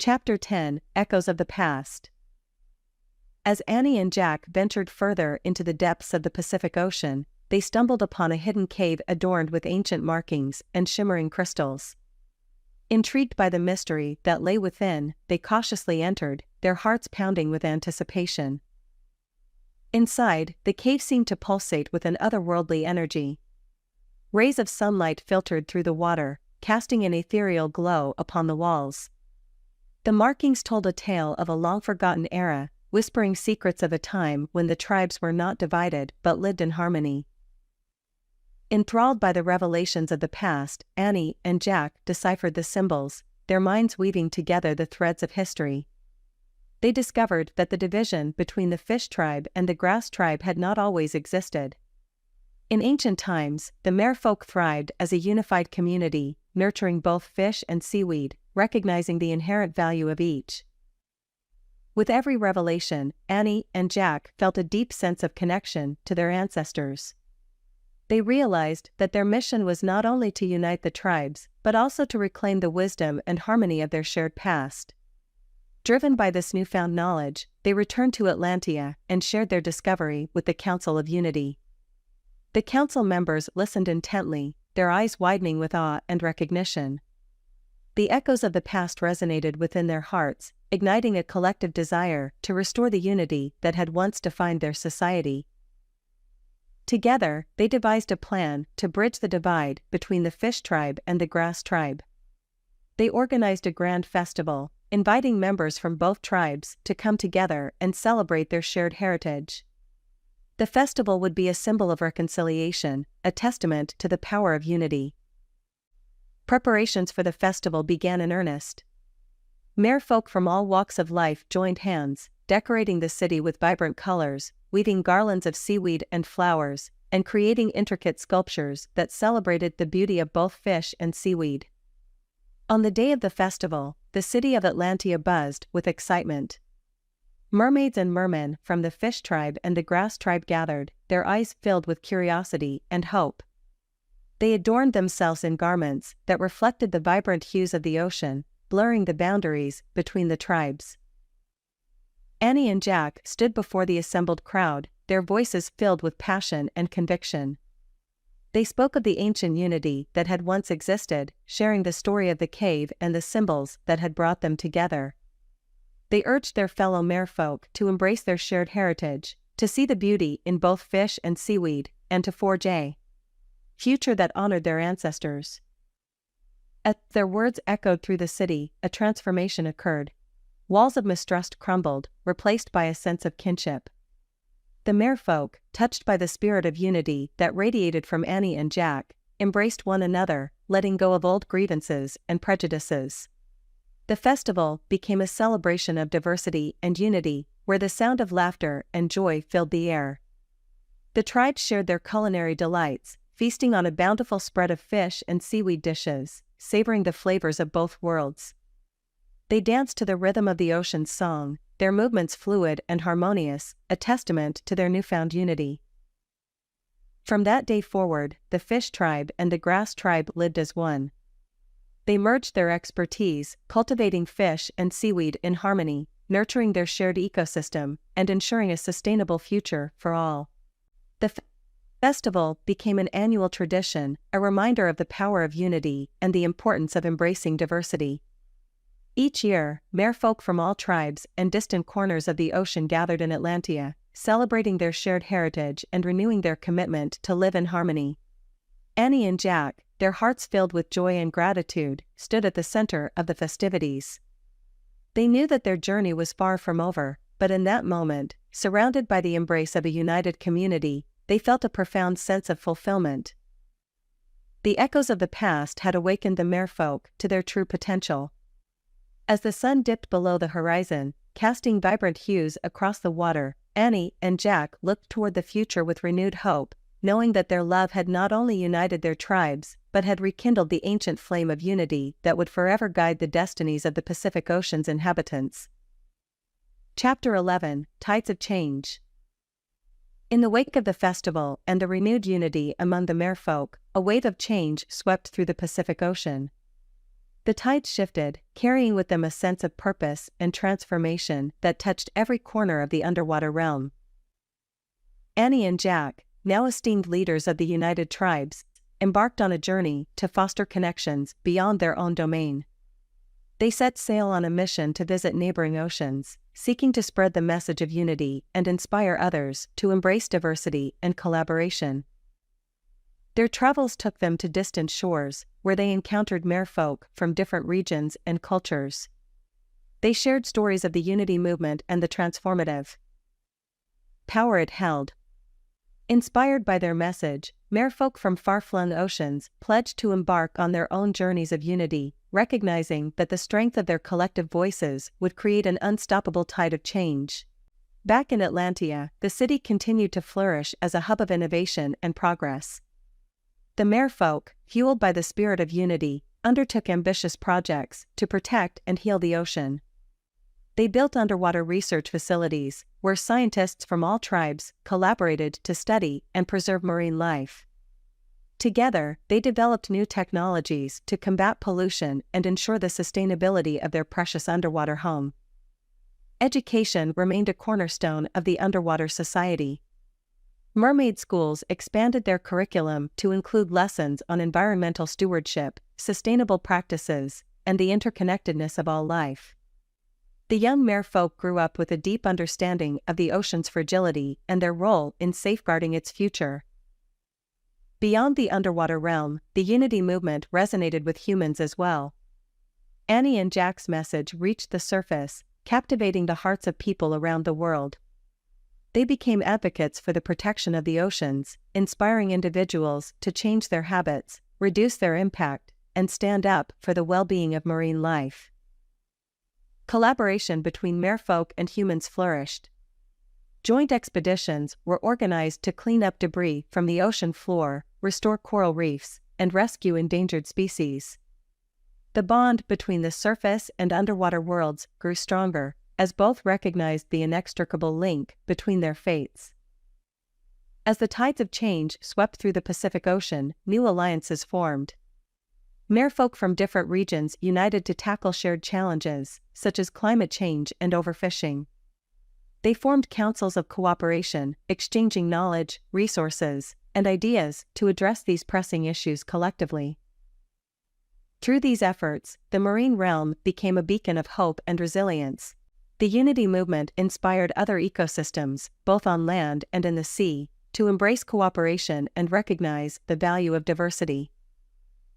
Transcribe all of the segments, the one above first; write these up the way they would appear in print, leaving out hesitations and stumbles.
Chapter 10, Echoes of the Past. As Annie and Jack ventured further into the depths of the Pacific Ocean, they stumbled upon a hidden cave adorned with ancient markings and shimmering crystals. Intrigued by the mystery that lay within, they cautiously entered, their hearts pounding with anticipation. Inside, the cave seemed to pulsate with an otherworldly energy. Rays of sunlight filtered through the water, casting an ethereal glow upon the walls. The markings told a tale of a long-forgotten era, whispering secrets of a time when the tribes were not divided but lived in harmony. Enthralled by the revelations of the past, Annie and Jack deciphered the symbols, their minds weaving together the threads of history. They discovered that the division between the fish tribe and the grass tribe had not always existed. In ancient times, the merfolk thrived as a unified community, nurturing both fish and seaweed, recognizing the inherent value of each. With every revelation, Annie and Jack felt a deep sense of connection to their ancestors. They realized that their mission was not only to unite the tribes, but also to reclaim the wisdom and harmony of their shared past. Driven by this newfound knowledge, they returned to Atlantia and shared their discovery with the Council of Unity. The council members listened intently, their eyes widening with awe and recognition. The echoes of the past resonated within their hearts, igniting a collective desire to restore the unity that had once defined their society. Together, they devised a plan to bridge the divide between the fish tribe and the grass tribe. They organized a grand festival, inviting members from both tribes to come together and celebrate their shared heritage. The festival would be a symbol of reconciliation, a testament to the power of unity. Preparations for the festival began in earnest. Merfolk from all walks of life joined hands, decorating the city with vibrant colors, weaving garlands of seaweed and flowers, and creating intricate sculptures that celebrated the beauty of both fish and seaweed. On the day of the festival, the city of Atlantia buzzed with excitement. Mermaids and mermen from the fish tribe and the grass tribe gathered, their eyes filled with curiosity and hope. They adorned themselves in garments that reflected the vibrant hues of the ocean, blurring the boundaries between the tribes. Annie and Jack stood before the assembled crowd, their voices filled with passion and conviction. They spoke of the ancient unity that had once existed, sharing the story of the cave and the symbols that had brought them together. They urged their fellow merfolk to embrace their shared heritage, to see the beauty in both fish and seaweed, and to forge a future that honored their ancestors. As their words echoed through the city, a transformation occurred. Walls of mistrust crumbled, replaced by a sense of kinship. The merfolk, touched by the spirit of unity that radiated from Annie and Jack, embraced one another, letting go of old grievances and prejudices. The festival became a celebration of diversity and unity, where the sound of laughter and joy filled the air. The tribes shared their culinary delights, feasting on a bountiful spread of fish and seaweed dishes, savoring the flavors of both worlds. They danced to the rhythm of the ocean's song, their movements fluid and harmonious, a testament to their newfound unity. From that day forward, the fish tribe and the grass tribe lived as one. They merged their expertise, cultivating fish and seaweed in harmony, nurturing their shared ecosystem, and ensuring a sustainable future for all. The festival became an annual tradition, a reminder of the power of unity and the importance of embracing diversity. Each year, merfolk from all tribes and distant corners of the ocean gathered in Atlantia, celebrating their shared heritage and renewing their commitment to live in harmony. Annie and Jack, their hearts filled with joy and gratitude, stood at the center of the festivities. They knew that their journey was far from over, but in that moment, surrounded by the embrace of a united community, they felt a profound sense of fulfillment. The echoes of the past had awakened the merfolk to their true potential. As the sun dipped below the horizon, casting vibrant hues across the water, Annie and Jack looked toward the future with renewed hope, knowing that their love had not only united their tribes, but had rekindled the ancient flame of unity that would forever guide the destinies of the Pacific Ocean's inhabitants. Chapter 11, Tides of Change. In the wake of the festival and the renewed unity among the merfolk, a wave of change swept through the Pacific Ocean. The tides shifted, carrying with them a sense of purpose and transformation that touched every corner of the underwater realm. Annie and Jack, now esteemed leaders of the United Tribes, embarked on a journey to foster connections beyond their own domain. They set sail on a mission to visit neighboring oceans, seeking to spread the message of unity and inspire others to embrace diversity and collaboration. Their travels took them to distant shores, where they encountered merfolk from different regions and cultures. They shared stories of the unity movement and the transformative power it held. Inspired by their message, merfolk from far-flung oceans pledged to embark on their own journeys of unity, recognizing that the strength of their collective voices would create an unstoppable tide of change. Back in Atlantia, the city continued to flourish as a hub of innovation and progress. The merfolk, fueled by the spirit of unity, undertook ambitious projects to protect and heal the ocean. They built underwater research facilities, where scientists from all tribes collaborated to study and preserve marine life. Together, they developed new technologies to combat pollution and ensure the sustainability of their precious underwater home. Education remained a cornerstone of the underwater society. Mermaid schools expanded their curriculum to include lessons on environmental stewardship, sustainable practices, and the interconnectedness of all life. The young merfolk grew up with a deep understanding of the ocean's fragility and their role in safeguarding its future. Beyond the underwater realm, the unity movement resonated with humans as well. Annie and Jack's message reached the surface, captivating the hearts of people around the world. They became advocates for the protection of the oceans, inspiring individuals to change their habits, reduce their impact, and stand up for the well-being of marine life. Collaboration between merfolk and humans flourished. Joint expeditions were organized to clean up debris from the ocean floor, restore coral reefs, and rescue endangered species. The bond between the surface and underwater worlds grew stronger, as both recognized the inextricable link between their fates. As the tides of change swept through the Pacific Ocean, new alliances formed. Merfolk from different regions united to tackle shared challenges, such as climate change and overfishing. They formed councils of cooperation, exchanging knowledge, resources, and ideas to address these pressing issues collectively. Through these efforts, the marine realm became a beacon of hope and resilience. The unity movement inspired other ecosystems, both on land and in the sea, to embrace cooperation and recognize the value of diversity.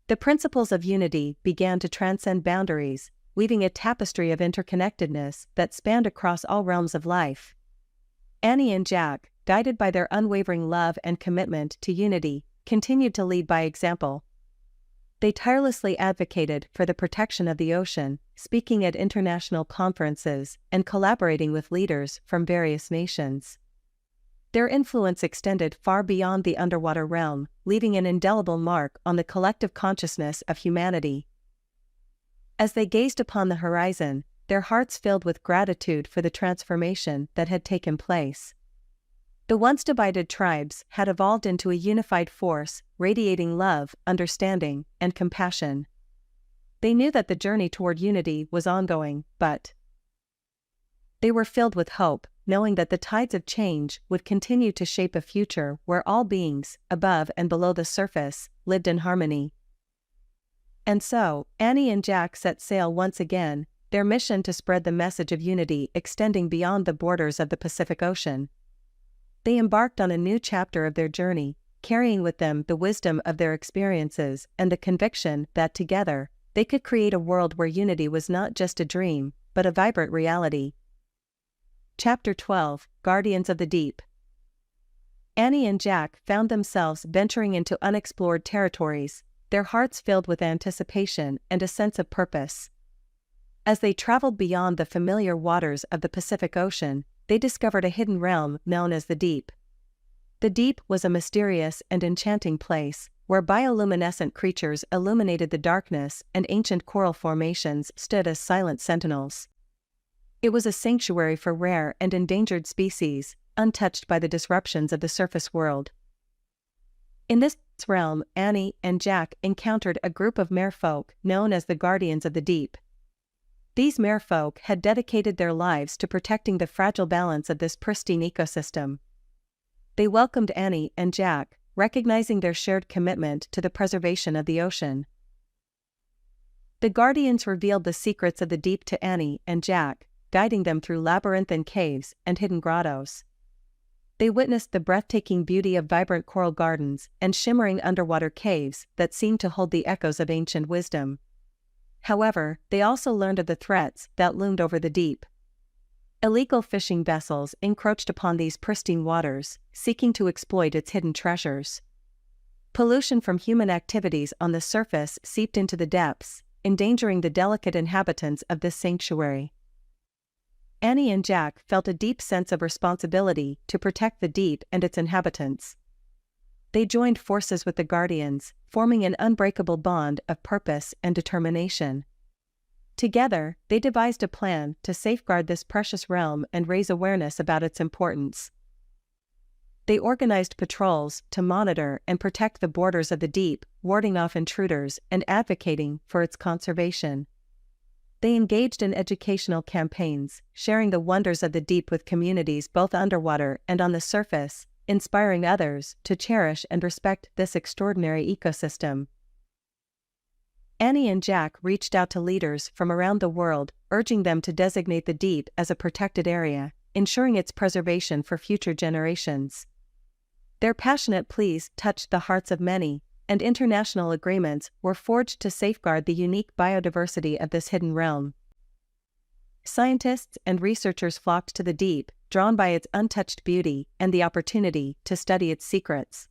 The principles of unity began to transcend boundaries, weaving a tapestry of interconnectedness that spanned across all realms of life. Annie and Jack, guided by their unwavering love and commitment to unity, continued to lead by example. They tirelessly advocated for the protection of the ocean, speaking at international conferences and collaborating with leaders from various nations. Their influence extended far beyond the underwater realm, leaving an indelible mark on the collective consciousness of humanity. As they gazed upon the horizon, their hearts filled with gratitude for the transformation that had taken place. The once divided tribes had evolved into a unified force, radiating love, understanding, and compassion. They knew that the journey toward unity was ongoing, but they were filled with hope, knowing that the tides of change would continue to shape a future where all beings, above and below the surface, lived in harmony. And so, Annie and Jack set sail once again, their mission to spread the message of unity extending beyond the borders of the Pacific Ocean. They embarked on a new chapter of their journey, carrying with them the wisdom of their experiences and the conviction that together, they could create a world where unity was not just a dream, but a vibrant reality. Chapter 12, Guardians of the Deep. Annie and Jack found themselves venturing into unexplored territories, their hearts filled with anticipation and a sense of purpose. As they traveled beyond the familiar waters of the Pacific Ocean, they discovered a hidden realm known as the Deep. The Deep was a mysterious and enchanting place, where bioluminescent creatures illuminated the darkness and ancient coral formations stood as silent sentinels. It was a sanctuary for rare and endangered species, untouched by the disruptions of the surface world. In this realm, Annie and Jack encountered a group of merfolk known as the Guardians of the Deep. These merfolk had dedicated their lives to protecting the fragile balance of this pristine ecosystem. They welcomed Annie and Jack, recognizing their shared commitment to the preservation of the ocean. The Guardians revealed the secrets of the deep to Annie and Jack, guiding them through labyrinthine caves and hidden grottos. They witnessed the breathtaking beauty of vibrant coral gardens and shimmering underwater caves that seemed to hold the echoes of ancient wisdom. However, they also learned of the threats that loomed over the deep. Illegal fishing vessels encroached upon these pristine waters, seeking to exploit its hidden treasures. Pollution from human activities on the surface seeped into the depths, endangering the delicate inhabitants of this sanctuary. Annie and Jack felt a deep sense of responsibility to protect the deep and its inhabitants. They joined forces with the Guardians, forming an unbreakable bond of purpose and determination. Together, they devised a plan to safeguard this precious realm and raise awareness about its importance. They organized patrols to monitor and protect the borders of the deep, warding off intruders and advocating for its conservation. They engaged in educational campaigns, sharing the wonders of the deep with communities both underwater and on the surface, inspiring others to cherish and respect this extraordinary ecosystem. Annie and Jack reached out to leaders from around the world, urging them to designate the deep as a protected area, ensuring its preservation for future generations. Their passionate pleas touched the hearts of many, and international agreements were forged to safeguard the unique biodiversity of this hidden realm. Scientists and researchers flocked to the deep, drawn by its untouched beauty and the opportunity to study its secrets.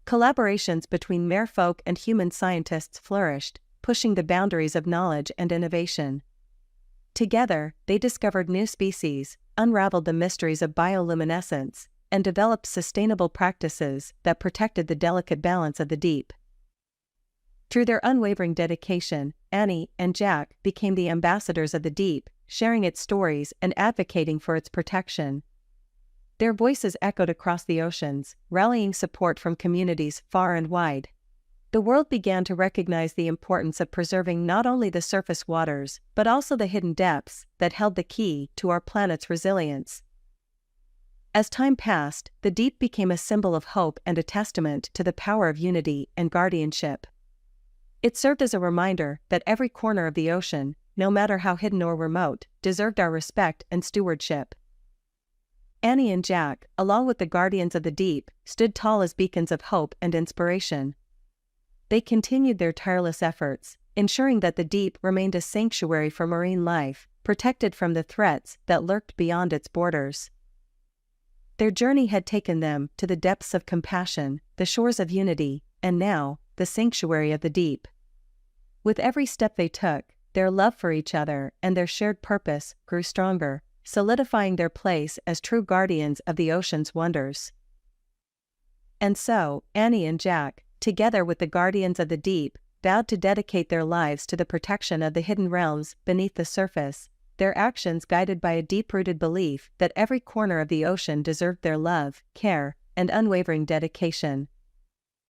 Collaborations between merfolk and human scientists flourished, pushing the boundaries of knowledge and innovation. Together, they discovered new species, unraveled the mysteries of bioluminescence, and developed sustainable practices that protected the delicate balance of the deep. Through their unwavering dedication, Annie and Jack became the ambassadors of the deep, sharing its stories and advocating for its protection. Their voices echoed across the oceans, rallying support from communities far and wide. The world began to recognize the importance of preserving not only the surface waters, but also the hidden depths that held the key to our planet's resilience. As time passed, the deep became a symbol of hope and a testament to the power of unity and guardianship. It served as a reminder that every corner of the ocean, no matter how hidden or remote, deserved our respect and stewardship. Annie and Jack, along with the Guardians of the Deep, stood tall as beacons of hope and inspiration. They continued their tireless efforts, ensuring that the deep remained a sanctuary for marine life, protected from the threats that lurked beyond its borders. Their journey had taken them to the depths of compassion, the shores of unity, and now, the sanctuary of the deep. With every step they took, their love for each other and their shared purpose grew stronger, solidifying their place as true guardians of the ocean's wonders. And so, Annie and Jack, together with the Guardians of the Deep, vowed to dedicate their lives to the protection of the hidden realms beneath the surface, their actions guided by a deep-rooted belief that every corner of the ocean deserved their love, care, and unwavering dedication.